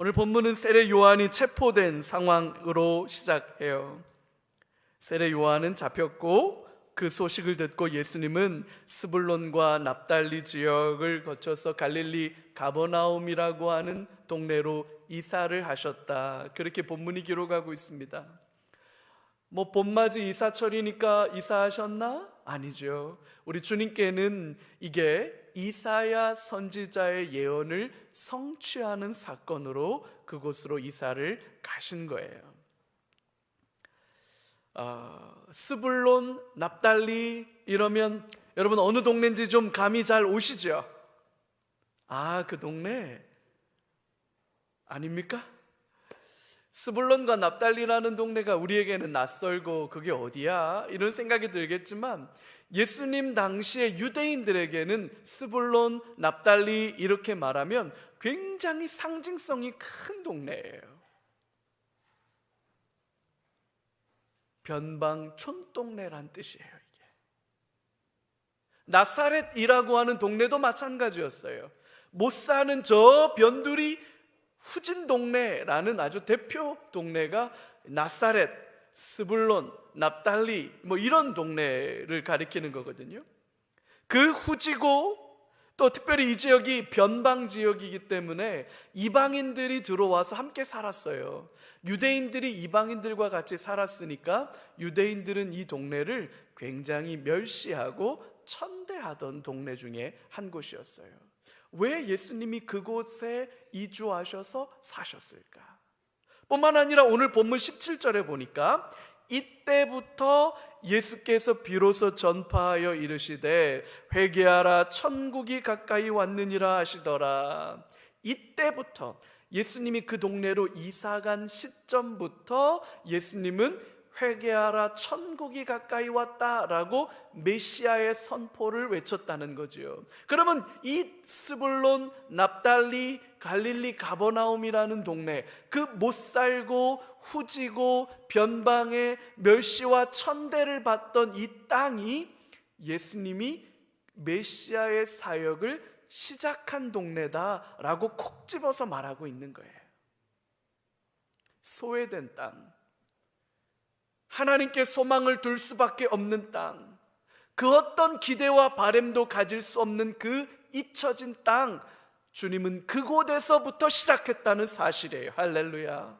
오늘 본문은 세례 요한이 체포된 상황으로 시작해요. 세례 요한은 잡혔고 그 소식을 듣고 예수님은 스불론과 납달리 지역을 거쳐서 갈릴리 가버나움이라고 하는 동네로 이사를 하셨다. 그렇게 본문이 기록하고 있습니다. 봄맞이 이사철이니까 이사하셨나? 아니죠. 우리 주님께는 이게 이사야 선지자의 예언을 성취하는 사건으로 그곳으로 이사를 가신 거예요. 스불론, 납달리 이러면 여러분 어느 동네인지 좀 감이 잘 오시죠? 그 동네 아닙니까? 스불론과 납달리라는 동네가 우리에게는 낯설고 그게 어디야? 이런 생각이 들겠지만 예수님 당시에 유대인들에게는 스불론, 납달리 이렇게 말하면 굉장히 상징성이 큰 동네예요. 변방 촌동네란 뜻이에요. 이게 나사렛이라고 하는 동네도 마찬가지였어요. 못 사는 저 변두리 후진 동네라는 아주 대표 동네가 나사렛, 스불론, 납달리 이런 동네를 가리키는 거거든요. 그 후지고 또 특별히 이 지역이 변방 지역이기 때문에 이방인들이 들어와서 함께 살았어요. 유대인들이 이방인들과 같이 살았으니까 유대인들은 이 동네를 굉장히 멸시하고 천대하던 동네 중에 한 곳이었어요. 왜 예수님이 그곳에 이주하셔서 사셨을까? 뿐만 아니라 오늘 본문 17절에 보니까 이때부터 예수께서 비로소 전파하여 이르시되 회개하라 천국이 가까이 왔느니라 하시더라. 이때부터 예수님이 그 동네로 이사간 시점부터 예수님은 회개하라 천국이 가까이 왔다라고 메시아의 선포를 외쳤다는 거죠. 그러면 이 스불론, 납달리, 갈릴리 가버나움이라는 동네, 그 못살고 후지고 변방의 멸시와 천대를 받던 이 땅이 예수님이 메시아의 사역을 시작한 동네다라고 콕 집어서 말하고 있는 거예요. 소외된 땅, 하나님께 소망을 둘 수밖에 없는 땅, 그 어떤 기대와 바램도 가질 수 없는 그 잊혀진 땅, 주님은 그곳에서부터 시작했다는 사실이에요. 할렐루야.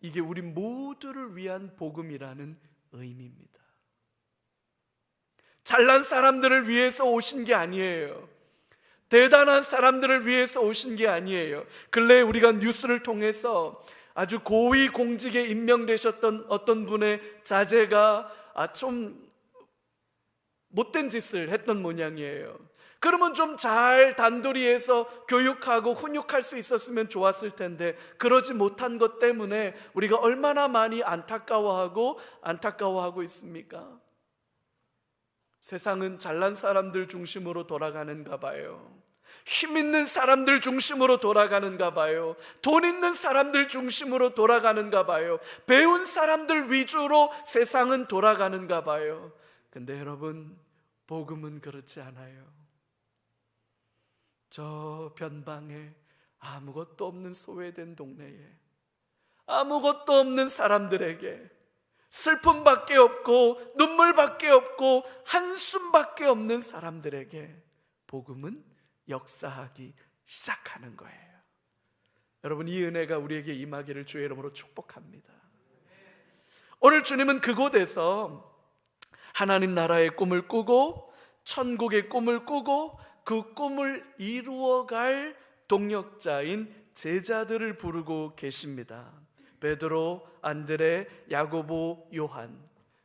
이게 우리 모두를 위한 복음이라는 의미입니다. 잘난 사람들을 위해서 오신 게 아니에요. 대단한 사람들을 위해서 오신 게 아니에요. 근래에 우리가 뉴스를 통해서 아주 고위 공직에 임명되셨던 어떤 분의 자제가 좀 못된 짓을 했던 모양이에요. 그러면 좀 잘 단도리해서 교육하고 훈육할 수 있었으면 좋았을 텐데 그러지 못한 것 때문에 우리가 얼마나 많이 안타까워하고 있습니까? 세상은 잘난 사람들 중심으로 돌아가는가 봐요. 힘 있는 사람들 중심으로 돌아가는가 봐요. 돈 있는 사람들 중심으로 돌아가는가 봐요. 배운 사람들 위주로 세상은 돌아가는가 봐요. 근데 여러분, 복음은 그렇지 않아요. 저 변방에 아무것도 없는 소외된 동네에 아무것도 없는 사람들에게 슬픔밖에 없고 눈물밖에 없고 한숨밖에 없는 사람들에게 복음은 역사하기 시작하는 거예요. 여러분, 이 은혜가 우리에게 임하기를 주의 이름으로 축복합니다. 오늘 주님은 그곳에서 하나님 나라의 꿈을 꾸고 천국의 꿈을 꾸고 그 꿈을 이루어갈 동력자인 제자들을 부르고 계십니다. 베드로, 안드레, 야고보, 요한,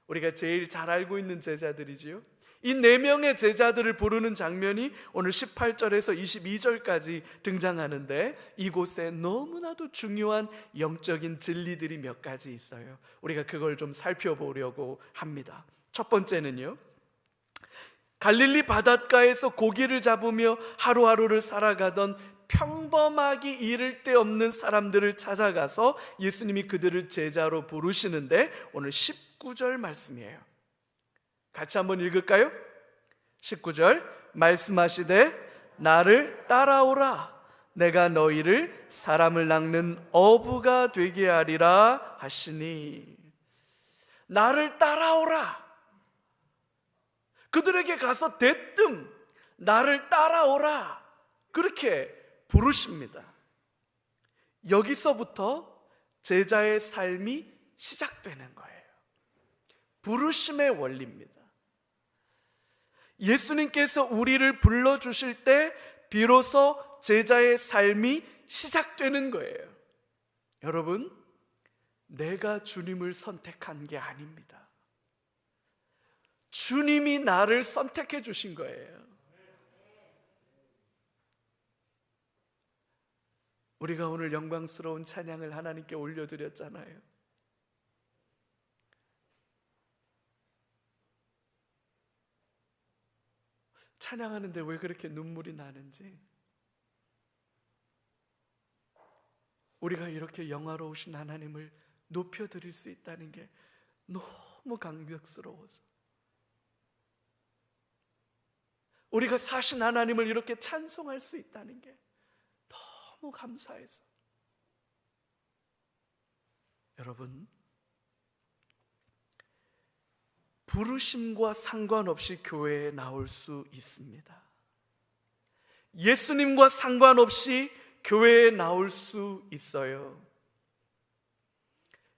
우리가 제일 잘 알고 있는 제자들이지요. 이 4명의 제자들을 부르는 장면이 오늘 18절에서 22절까지 등장하는데 이곳에 너무나도 중요한 영적인 진리들이 몇 가지 있어요. 우리가 그걸 좀 살펴보려고 합니다. 첫 번째는요, 갈릴리 바닷가에서 고기를 잡으며 하루하루를 살아가던 평범하기 이를 데 없는 사람들을 찾아가서 예수님이 그들을 제자로 부르시는데 오늘 19절 말씀이에요. 같이 한번 읽을까요? 19절 말씀하시되 나를 따라오라. 내가 너희를 사람을 낚는 어부가 되게 하리라 하시니. 나를 따라오라. 그들에게 가서 대뜸 나를 따라오라 그렇게 부르십니다. 여기서부터 제자의 삶이 시작되는 거예요. 부르심의 원리입니다. 예수님께서 우리를 불러주실 때 비로소 제자의 삶이 시작되는 거예요. 여러분, 내가 주님을 선택한 게 아닙니다. 주님이 나를 선택해 주신 거예요. 우리가 오늘 영광스러운 찬양을 하나님께 올려드렸잖아요. 찬양하는데 왜 그렇게 눈물이 나는지, 우리가 이렇게 영화로우신 하나님을 높여드릴 수 있다는 게 너무 감격스러워서, 우리가 사신 하나님을 이렇게 찬송할 수 있다는 게 너무 감사해서. 여러분, 부르심과 상관없이 교회에 나올 수 있습니다. 예수님과 상관없이 교회에 나올 수 있어요.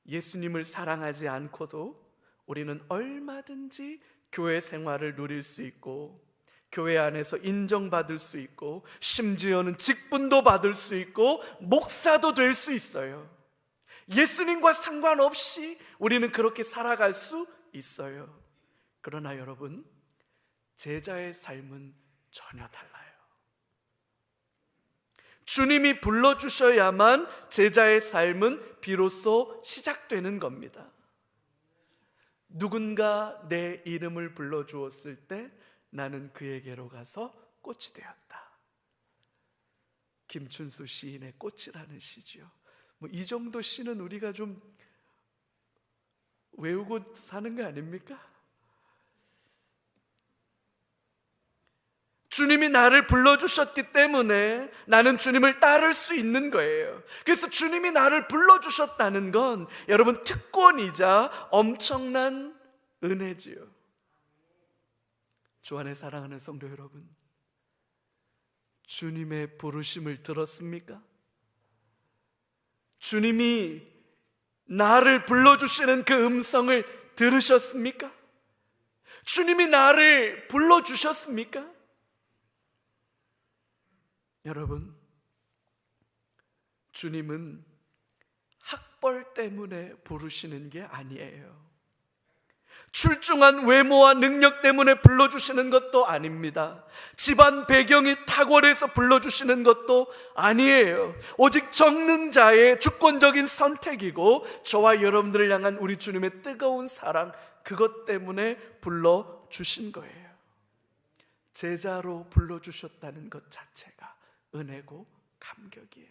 예수님을 사랑하지 않고도 우리는 얼마든지 교회 생활을 누릴 수 있고, 교회 안에서 인정받을 수 있고, 심지어는 직분도 받을 수 있고, 목사도 될 수 있어요. 예수님과 상관없이 우리는 그렇게 살아갈 수 있어요. 그러나 여러분, 제자의 삶은 전혀 달라요. 주님이 불러주셔야만 제자의 삶은 비로소 시작되는 겁니다. 누군가 내 이름을 불러주었을 때 나는 그에게로 가서 꽃이 되었다. 김춘수 시인의 꽃이라는 시지요. 이 정도 시는 우리가 좀 외우고 사는 거 아닙니까? 주님이 나를 불러주셨기 때문에 나는 주님을 따를 수 있는 거예요. 그래서 주님이 나를 불러주셨다는 건 여러분 특권이자 엄청난 은혜지요. 주 안에 사랑하는 성도 여러분, 주님의 부르심을 들었습니까? 주님이 나를 불러주시는 그 음성을 들으셨습니까? 주님이 나를 불러주셨습니까? 여러분, 주님은 학벌 때문에 부르시는 게 아니에요. 출중한 외모와 능력 때문에 불러주시는 것도 아닙니다. 집안 배경이 탁월해서 불러주시는 것도 아니에요. 오직 적는 자의 주권적인 선택이고, 저와 여러분들을 향한 우리 주님의 뜨거운 사랑, 그것 때문에 불러주신 거예요. 제자로 불러주셨다는 것 자체가 은혜고 감격이에요.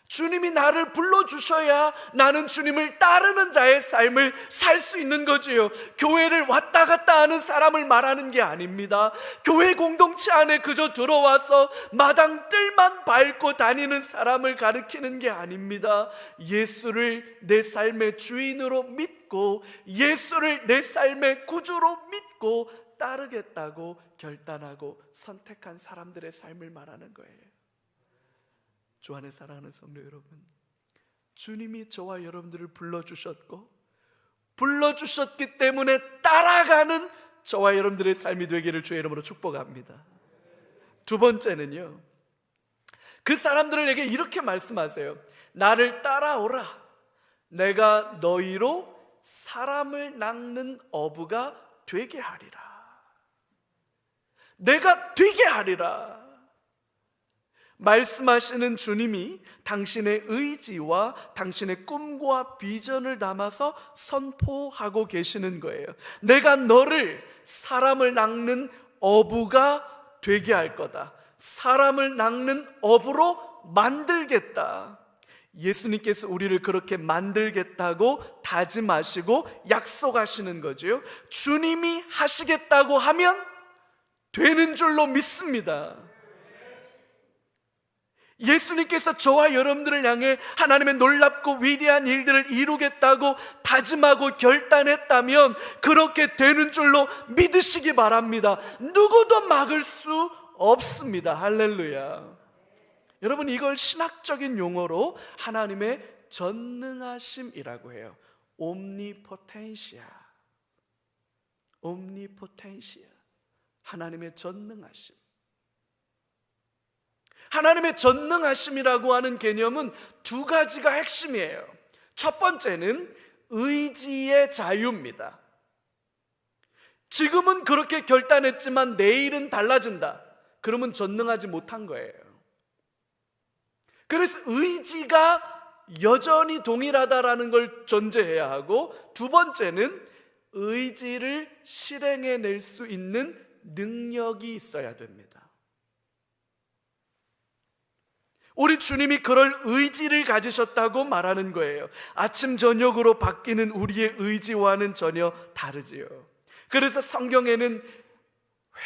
주님이 나를 불러주셔야 나는 주님을 따르는 자의 삶을 살 수 있는 거지요. 교회를 왔다 갔다 하는 사람을 말하는 게 아닙니다. 교회 공동체 안에 그저 들어와서 마당 뜰만 밟고 다니는 사람을 가리키는 게 아닙니다. 예수를 내 삶의 주인으로 믿고, 예수를 내 삶의 구주로 믿고 따르겠다고 결단하고 선택한 사람들의 삶을 말하는 거예요. 주 안에 사랑하는 성도 여러분, 주님이 저와 여러분들을 불러주셨고, 불러주셨기 때문에 따라가는 저와 여러분들의 삶이 되기를 주의 이름으로 축복합니다. 두 번째는요, 그 사람들에게 이렇게 말씀하세요. 나를 따라오라. 내가 너희로 사람을 낚는 어부가 되게 하리라. 내가 되게 하리라. 말씀하시는 주님이 당신의 의지와 당신의 꿈과 비전을 담아서 선포하고 계시는 거예요. 내가 너를 사람을 낚는 어부가 되게 할 거다. 사람을 낚는 어부로 만들겠다. 예수님께서 우리를 그렇게 만들겠다고 다짐하시고 약속하시는 거죠. 주님이 하시겠다고 하면 되는 줄로 믿습니다. 예수님께서 저와 여러분들을 향해 하나님의 놀랍고 위대한 일들을 이루겠다고 다짐하고 결단했다면 그렇게 되는 줄로 믿으시기 바랍니다. 누구도 막을 수 없습니다. 할렐루야. 여러분, 이걸 신학적인 용어로 하나님의 전능하심이라고 해요. 옴니포텐시아. 옴니포텐시아. 하나님의 전능하심. 하나님의 전능하심이라고 하는 개념은 두 가지가 핵심이에요. 첫 번째는 의지의 자유입니다. 지금은 그렇게 결단했지만 내일은 달라진다. 그러면 전능하지 못한 거예요. 그래서 의지가 여전히 동일하다라는 걸 전제해야 하고, 두 번째는 의지를 실행해낼 수 있는 능력이 있어야 됩니다. 우리 주님이 그럴 의지를 가지셨다고 말하는 거예요. 아침 저녁으로 바뀌는 우리의 의지와는 전혀 다르지요. 그래서 성경에는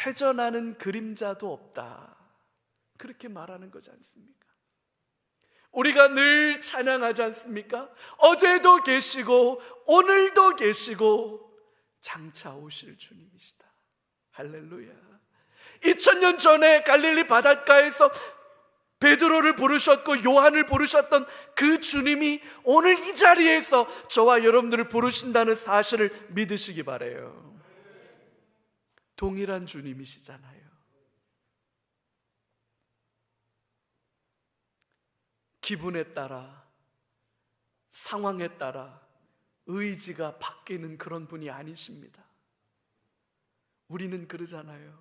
회전하는 그림자도 없다, 그렇게 말하는 거지 않습니까? 우리가 늘 찬양하지 않습니까? 어제도 계시고 오늘도 계시고 장차 오실 주님이시다. 할렐루야. 2000년 전에 갈릴리 바닷가에서 베드로를 부르셨고 요한을 부르셨던 그 주님이 오늘 이 자리에서 저와 여러분들을 부르신다는 사실을 믿으시기 바라요. 동일한 주님이시잖아요. 기분에 따라, 상황에 따라 의지가 바뀌는 그런 분이 아니십니다. 우리는 그러잖아요.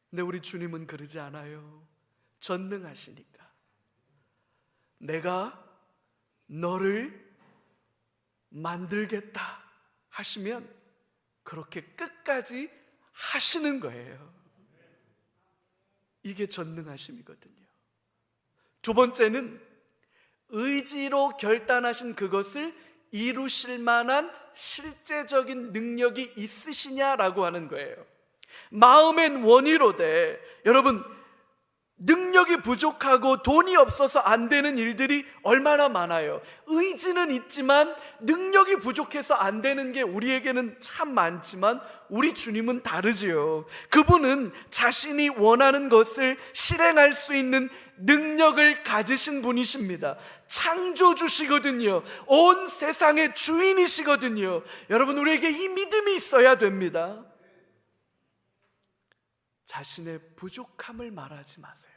근데 우리 주님은 그러지 않아요. 전능하시니까 내가 너를 만들겠다 하시면 그렇게 끝까지 하시는 거예요. 이게 전능하심이거든요. 두 번째는 의지로 결단하신 그것을 이루실 만한 실제적인 능력이 있으시냐라고 하는 거예요. 마음엔 원이로되, 여러분, 능력이 부족하고 돈이 없어서 안 되는 일들이 얼마나 많아요. 의지는 있지만 능력이 부족해서 안 되는 게 우리에게는 참 많지만 우리 주님은 다르지요. 그분은 자신이 원하는 것을 실행할 수 있는 능력을 가지신 분이십니다. 창조주시거든요. 온 세상의 주인이시거든요. 여러분, 우리에게 이 믿음이 있어야 됩니다. 자신의 부족함을 말하지 마세요.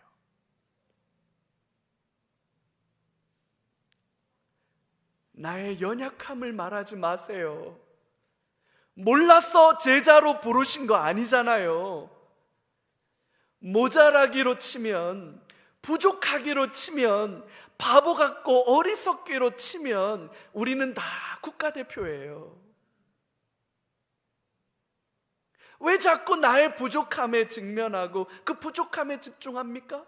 나의 연약함을 말하지 마세요. 몰라서 제자로 부르신 거 아니잖아요. 모자라기로 치면, 부족하기로 치면, 바보 같고 어리석기로 치면 우리는 다 국가대표예요. 왜 자꾸 나의 부족함에 직면하고 그 부족함에 집중합니까?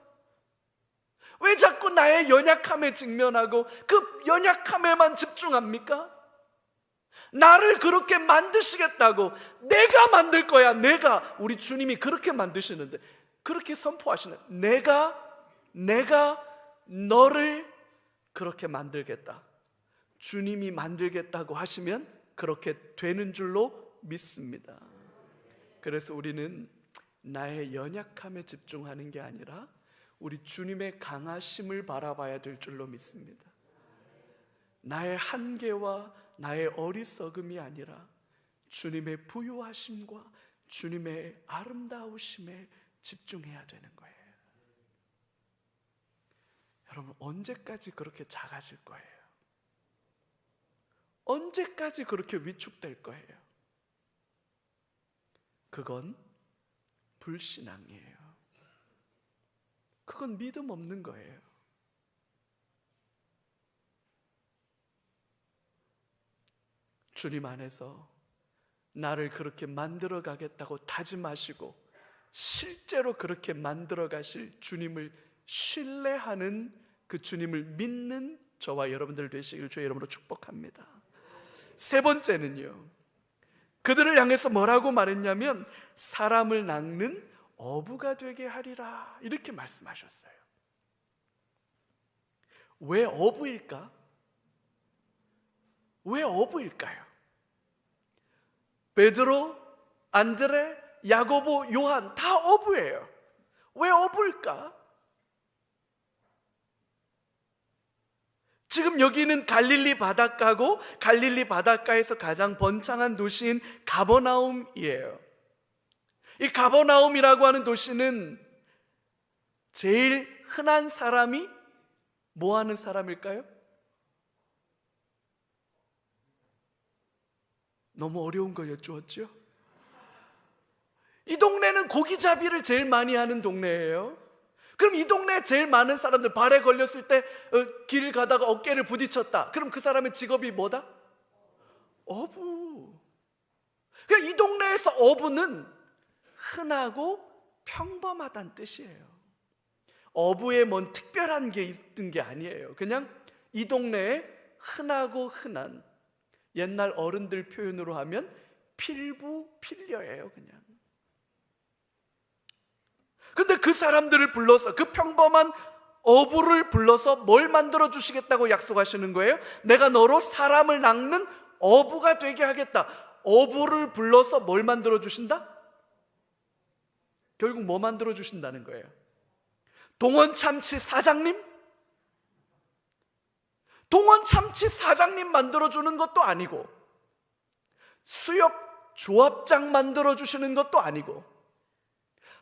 왜 자꾸 나의 연약함에 직면하고 그 연약함에만 집중합니까? 나를 그렇게 만드시겠다고, 내가 만들 거야, 내가. 우리 주님이 그렇게 만드시는데, 그렇게 선포하시는, 내가 너를 그렇게 만들겠다. 주님이 만들겠다고 하시면 그렇게 되는 줄로 믿습니다. 그래서 우리는 나의 연약함에 집중하는 게 아니라 우리 주님의 강하심을 바라봐야 될 줄로 믿습니다. 나의 한계와 나의 어리석음이 아니라 주님의 부유하심과 주님의 아름다우심에 집중해야 되는 거예요. 여러분, 언제까지 그렇게 작아질 거예요? 언제까지 그렇게 위축될 거예요? 그건 불신앙이에요. 그건 믿음 없는 거예요. 주님 안에서 나를 그렇게 만들어 가겠다고 다짐하시고 실제로 그렇게 만들어 가실 주님을 신뢰하는, 그 주님을 믿는 저와 여러분들 되시길 주의 이름으로 축복합니다. 세 번째는요, 그들을 향해서 뭐라고 말했냐면 사람을 낚는 어부가 되게 하리라, 이렇게 말씀하셨어요. 왜 어부일까? 왜 어부일까요? 베드로, 안드레, 야고보, 요한 다 어부예요. 왜 어부일까? 지금 여기는 갈릴리 바닷가고 갈릴리 바닷가에서 가장 번창한 도시인 가버나움이에요. 이 가버나움이라고 하는 도시는 제일 흔한 사람이 뭐 하는 사람일까요? 너무 어려운 거 여쭈었죠? 이 동네는 고기잡이를 제일 많이 하는 동네예요. 그럼 이 동네에 제일 많은 사람들, 발에 걸렸을 때 길 가다가 어깨를 부딪혔다. 그럼 그 사람의 직업이 뭐다? 어부. 그러니까 이 동네에서 어부는 흔하고 평범하다는 뜻이에요. 어부에 뭔 특별한 게 있던 게 아니에요. 그냥 이 동네에 흔하고 흔한, 옛날 어른들 표현으로 하면 필부필려예요. 그냥. 근데 그 사람들을 불러서, 그 평범한 어부를 불러서 뭘 만들어 주시겠다고 약속하시는 거예요? 내가 너로 사람을 낚는 어부가 되게 하겠다. 어부를 불러서 뭘 만들어 주신다? 결국 뭐 만들어 주신다는 거예요? 동원참치 사장님? 동원참치 사장님 만들어주는 것도 아니고, 수협 조합장 만들어주시는 것도 아니고,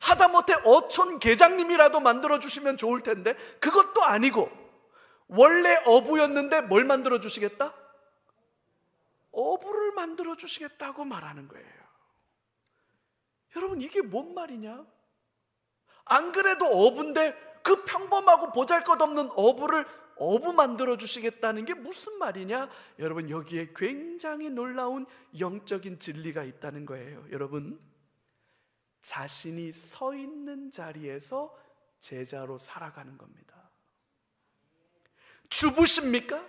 하다못해 어촌 계장님이라도 만들어주시면 좋을 텐데 그것도 아니고, 원래 어부였는데 뭘 만들어주시겠다? 어부를 만들어주시겠다고 말하는 거예요. 여러분, 이게 뭔 말이냐? 안 그래도 어부인데 그 평범하고 보잘것없는 어부를 어부 만들어 주시겠다는 게 무슨 말이냐? 여러분, 여기에 굉장히 놀라운 영적인 진리가 있다는 거예요. 여러분, 자신이 서 있는 자리에서 제자로 살아가는 겁니다. 주부십니까?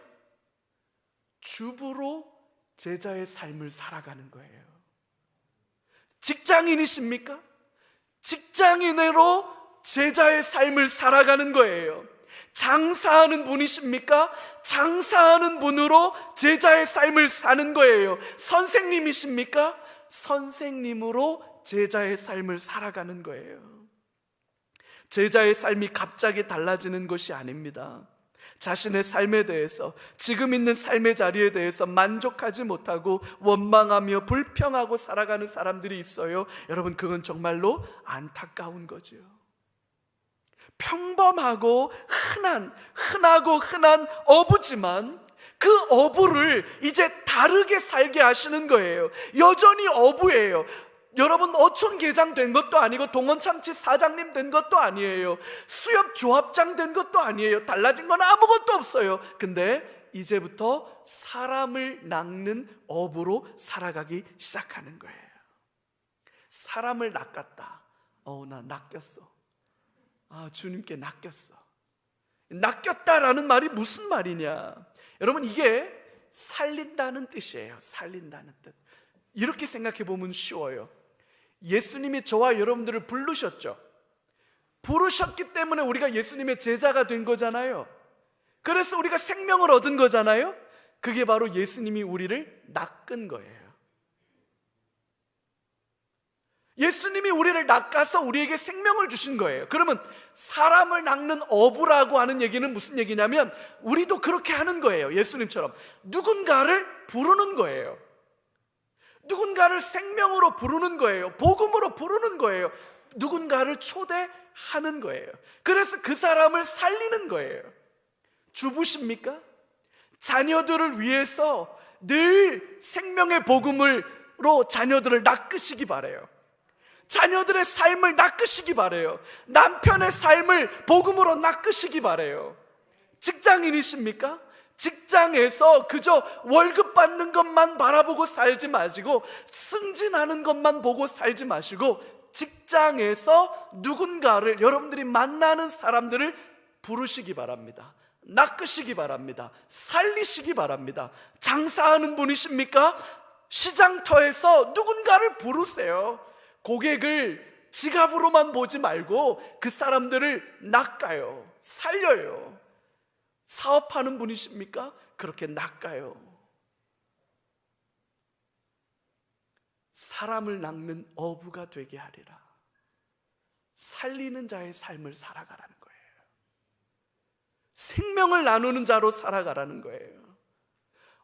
주부로 제자의 삶을 살아가는 거예요. 직장인이십니까? 직장인으로 제자의 삶을 살아가는 거예요. 장사하는 분이십니까? 장사하는 분으로 제자의 삶을 사는 거예요. 선생님이십니까? 선생님으로 제자의 삶을 살아가는 거예요. 제자의 삶이 갑자기 달라지는 것이 아닙니다. 자신의 삶에 대해서, 지금 있는 삶의 자리에 대해서 만족하지 못하고 원망하며 불평하고 살아가는 사람들이 있어요. 여러분, 그건 정말로 안타까운 거죠. 평범하고 흔하고 흔한 어부지만 그 어부를 이제 다르게 살게 하시는 거예요. 여전히 어부예요. 여러분, 어촌 계장 된 것도 아니고 동원참치 사장님 된 것도 아니에요. 수협 조합장 된 것도 아니에요. 달라진 건 아무것도 없어요. 근데 이제부터 사람을 낚는 어부로 살아가기 시작하는 거예요. 사람을 낚았다. 나 낚였어. 주님께 낚였어. 낚였다라는 말이 무슨 말이냐? 여러분, 이게 살린다는 뜻이에요. 살린다는 뜻. 이렇게 생각해 보면 쉬워요. 예수님이 저와 여러분들을 부르셨죠. 부르셨기 때문에 우리가 예수님의 제자가 된 거잖아요. 그래서 우리가 생명을 얻은 거잖아요. 그게 바로 예수님이 우리를 낚은 거예요. 예수님이 우리를 낚아서 우리에게 생명을 주신 거예요. 그러면 사람을 낚는 어부라고 하는 얘기는 무슨 얘기냐면, 우리도 그렇게 하는 거예요. 예수님처럼 누군가를 부르는 거예요. 누군가를 생명으로 부르는 거예요. 복음으로 부르는 거예요. 누군가를 초대하는 거예요. 그래서 그 사람을 살리는 거예요. 주부십니까? 자녀들을 위해서 늘 생명의 복음으로 자녀들을 낚으시기 바라요. 자녀들의 삶을 낚으시기 바라요. 남편의 삶을 복음으로 낚으시기 바라요. 직장인이십니까? 직장에서 그저 월급 받는 것만 바라보고 살지 마시고, 승진하는 것만 보고 살지 마시고, 직장에서 누군가를, 여러분들이 만나는 사람들을 부르시기 바랍니다. 낚으시기 바랍니다. 살리시기 바랍니다. 장사하는 분이십니까? 시장터에서 누군가를 부르세요. 고객을 지갑으로만 보지 말고 그 사람들을 낚아요. 살려요. 사업하는 분이십니까? 그렇게 낚아요. 사람을 낚는 어부가 되게 하리라. 살리는 자의 삶을 살아가라는 거예요. 생명을 나누는 자로 살아가라는 거예요.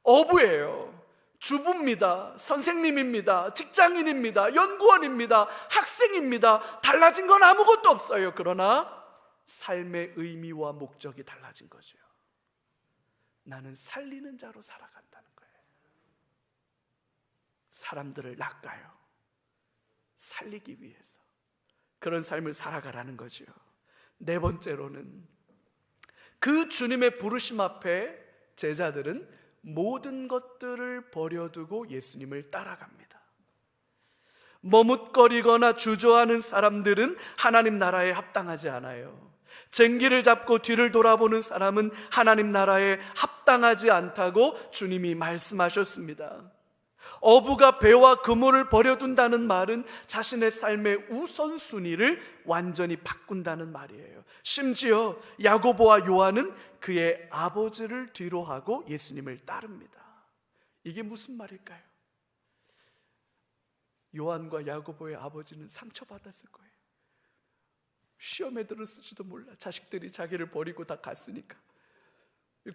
어부예요. 주부입니다. 선생님입니다. 직장인입니다. 연구원입니다. 학생입니다. 달라진 건 아무것도 없어요. 그러나 삶의 의미와 목적이 달라진 거죠. 나는 살리는 자로 살아간다는 거예요. 사람들을 낚아요. 살리기 위해서. 그런 삶을 살아가라는 거죠. 네 번째로는 그 주님의 부르심 앞에 제자들은 모든 것들을 버려두고 예수님을 따라갑니다. 머뭇거리거나 주저하는 사람들은 하나님 나라에 합당하지 않아요. 쟁기를 잡고 뒤를 돌아보는 사람은 하나님 나라에 합당하지 않다고 주님이 말씀하셨습니다. 어부가 배와 그물을 버려둔다는 말은 자신의 삶의 우선순위를 완전히 바꾼다는 말이에요. 심지어 야고보와 요한은 그의 아버지를 뒤로 하고 예수님을 따릅니다. 이게 무슨 말일까요? 요한과 야고보의 아버지는 상처받았을 거예요. 시험에 들었을지도 몰라. 자식들이 자기를 버리고 다 갔으니까.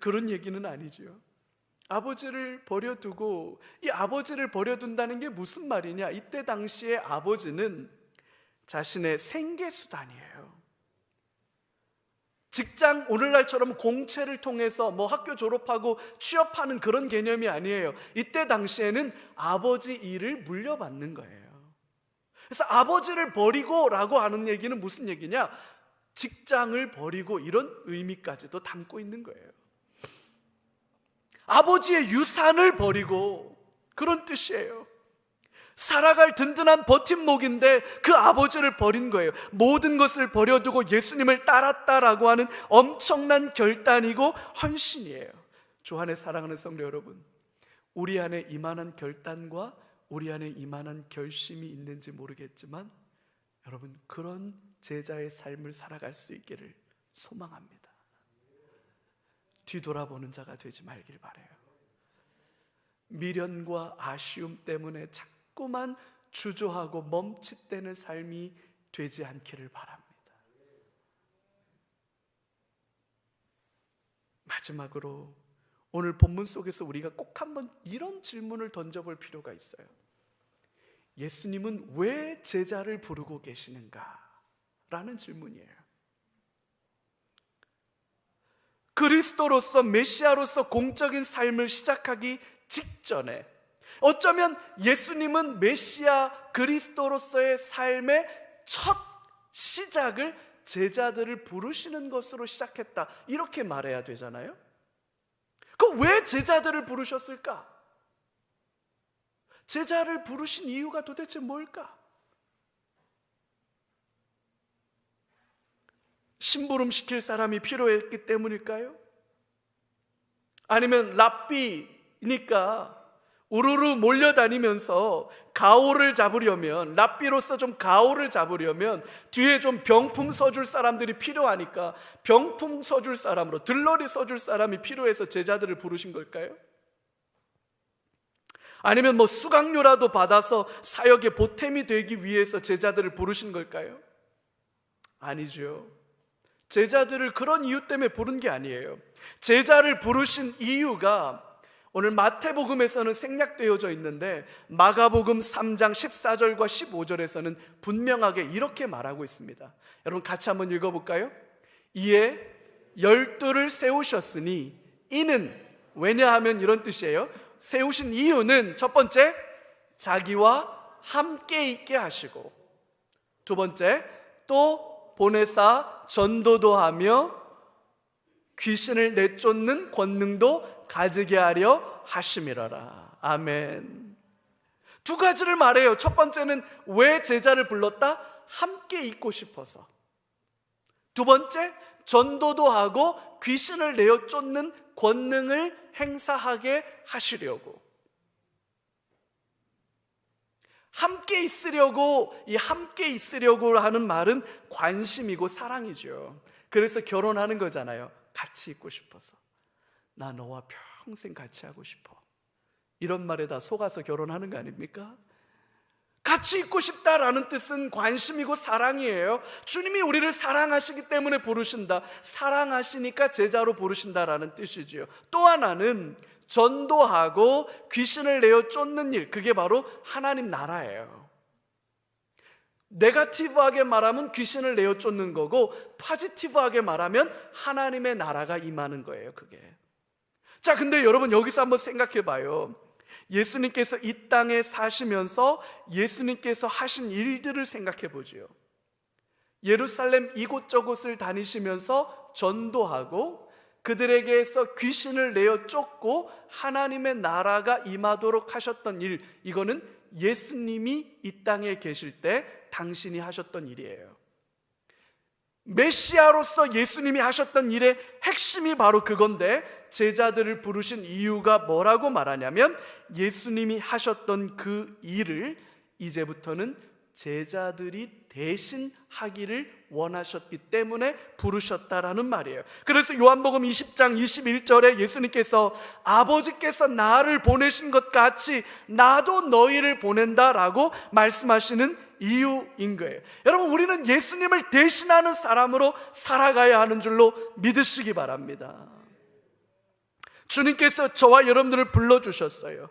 그런 얘기는 아니죠. 아버지를 버려두고, 이 아버지를 버려둔다는 게 무슨 말이냐? 이때 당시에 아버지는 자신의 생계수단이에요. 직장, 오늘날처럼 공채를 통해서 뭐 학교 졸업하고 취업하는 그런 개념이 아니에요. 이때 당시에는 아버지 일을 물려받는 거예요. 그래서 아버지를 버리고 라고 하는 얘기는 무슨 얘기냐? 직장을 버리고, 이런 의미까지도 담고 있는 거예요. 아버지의 유산을 버리고, 그런 뜻이에요. 살아갈 든든한 버팀목인데 그 아버지를 버린 거예요. 모든 것을 버려두고 예수님을 따랐다라고 하는 엄청난 결단이고 헌신이에요. 주 안에 사랑하는 성도 여러분, 우리 안에 이만한 결단과 우리 안에 이만한 결심이 있는지 모르겠지만 여러분, 그런 제자의 삶을 살아갈 수 있기를 소망합니다. 뒤돌아보는 자가 되지 말길 바라요. 미련과 아쉬움 때문에 자꾸만 주저하고 멈칫대는 삶이 되지 않기를 바랍니다. 마지막으로 오늘 본문 속에서 우리가 꼭 한번 이런 질문을 던져볼 필요가 있어요. 예수님은 왜 제자를 부르고 계시는가? 라는 질문이에요. 그리스도로서, 메시아로서 공적인 삶을 시작하기 직전에, 어쩌면 예수님은 메시아 그리스도로서의 삶의 첫 시작을 제자들을 부르시는 것으로 시작했다, 이렇게 말해야 되잖아요. 그럼 왜 제자들을 부르셨을까? 제자를 부르신 이유가 도대체 뭘까? 심부름 시킬 사람이 필요했기 때문일까요? 아니면 랍비니까 우르르 몰려다니면서 가오를 잡으려면, 랍비로서 좀 가오를 잡으려면 뒤에 좀 병풍 서줄 사람들이 필요하니까 병풍 서줄 사람으로, 들러리 서줄 사람이 필요해서 제자들을 부르신 걸까요? 아니면 뭐 수강료라도 받아서 사역의 보탬이 되기 위해서 제자들을 부르신 걸까요? 아니죠. 제자들을 그런 이유 때문에 부른 게 아니에요. 제자를 부르신 이유가 오늘 마태복음에서는 생략되어져 있는데 마가복음 3장 14절과 15절에서는 분명하게 이렇게 말하고 있습니다. 여러분 같이 한번 읽어볼까요? 이에 12를 세우셨으니, 이는, 왜냐하면 이런 뜻이에요. 세우신 이유는 첫 번째, 자기와 함께 있게 하시고, 두 번째, 또 보내사 전도도 하며 귀신을 내쫓는 권능도 가지게 하려 하심이라라. 아멘. 두 가지를 말해요. 첫 번째는 왜 제자를 불렀다? 함께 있고 싶어서. 두 번째, 전도도 하고 귀신을 내어 쫓는 권능을 행사하게 하시려고. 함께 있으려고, 이 함께 있으려고 하는 말은 관심이고 사랑이죠. 그래서 결혼하는 거잖아요. 같이 있고 싶어서. 나 너와 평생 같이 하고 싶어. 이런 말에 다 속아서 결혼하는 거 아닙니까? 같이 있고 싶다라는 뜻은 관심이고 사랑이에요. 주님이 우리를 사랑하시기 때문에 부르신다. 사랑하시니까 제자로 부르신다라는 뜻이지요. 또 하나는 전도하고 귀신을 내어 쫓는 일, 그게 바로 하나님 나라예요. 네거티브하게 말하면 귀신을 내어 쫓는 거고, 포지티브하게 말하면 하나님의 나라가 임하는 거예요. 그게. 자, 근데 여러분 여기서 한번 생각해 봐요. 예수님께서 이 땅에 사시면서 예수님께서 하신 일들을 생각해 보지요. 예루살렘 이곳저곳을 다니시면서 전도하고 그들에게서 귀신을 내어 쫓고 하나님의 나라가 임하도록 하셨던 일, 이거는 예수님이 이 땅에 계실 때 당신이 하셨던 일이에요. 메시아로서 예수님이 하셨던 일의 핵심이 바로 그건데, 제자들을 부르신 이유가 뭐라고 말하냐면 예수님이 하셨던 그 일을 이제부터는 제자들이 대신 하기를 원하셨기 때문에 부르셨다라는 말이에요. 그래서 요한복음 20장 21절에 예수님께서 아버지께서 나를 보내신 것 같이 나도 너희를 보낸다라고 말씀하시는 이유인 거예요. 여러분, 우리는 예수님을 대신하는 사람으로 살아가야 하는 줄로 믿으시기 바랍니다. 주님께서 저와 여러분들을 불러주셨어요.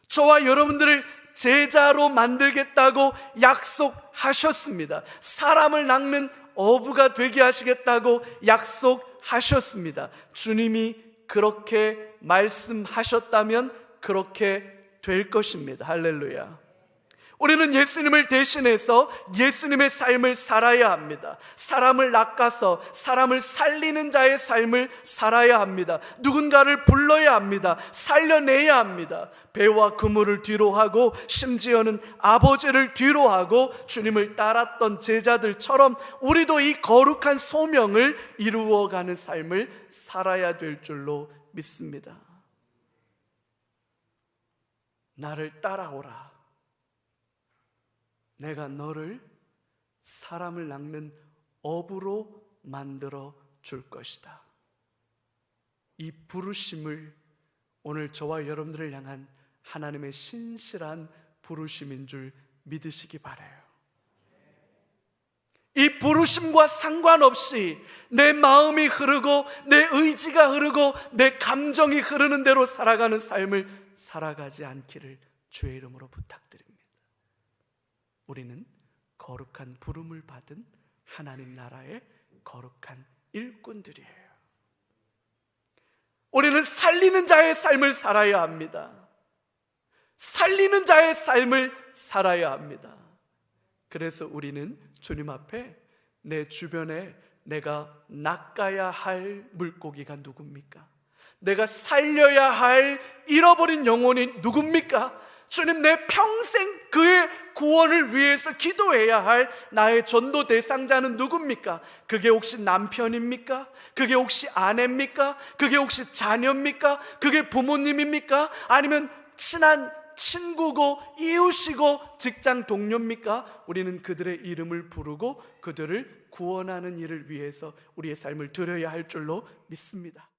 저와 여러분들을 제자로 만들겠다고 약속하셨습니다. 사람을 낚는 어부가 되게 하시겠다고 약속하셨습니다. 주님이 그렇게 말씀하셨다면 그렇게 될 것입니다. 할렐루야. 우리는 예수님을 대신해서 예수님의 삶을 살아야 합니다. 사람을 낚아서 사람을 살리는 자의 삶을 살아야 합니다. 누군가를 불러야 합니다. 살려내야 합니다. 배와 그물을 뒤로 하고 심지어는 아버지를 뒤로 하고 주님을 따랐던 제자들처럼 우리도 이 거룩한 소명을 이루어가는 삶을 살아야 될 줄로 믿습니다. 나를 따라오라. 내가 너를 사람을 낚는 어부로 만들어 줄 것이다. 이 부르심을 오늘 저와 여러분들을 향한 하나님의 신실한 부르심인 줄 믿으시기 바라요. 이 부르심과 상관없이 내 마음이 흐르고 내 의지가 흐르고 내 감정이 흐르는 대로 살아가는 삶을 살아가지 않기를 주의 이름으로 부탁드립니다. 우리는 거룩한 부름을 받은 하나님 나라의 거룩한 일꾼들이에요. 우리는 살리는 자의 삶을 살아야 합니다. 살리는 자의 삶을 살아야 합니다. 그래서 우리는 주님 앞에 내 주변에 내가 낚아야 할 물고기가 누굽니까? 내가 살려야 할 잃어버린 영혼이 누굽니까? 주님, 내 평생 그의 구원을 위해서 기도해야 할 나의 전도 대상자는 누굽니까? 그게 혹시 남편입니까? 그게 혹시 아내입니까? 그게 혹시 자녀입니까? 그게 부모님입니까? 아니면 친한 친구고 이웃이고 직장 동료입니까? 우리는 그들의 이름을 부르고 그들을 구원하는 일을 위해서 우리의 삶을 드려야 할 줄로 믿습니다.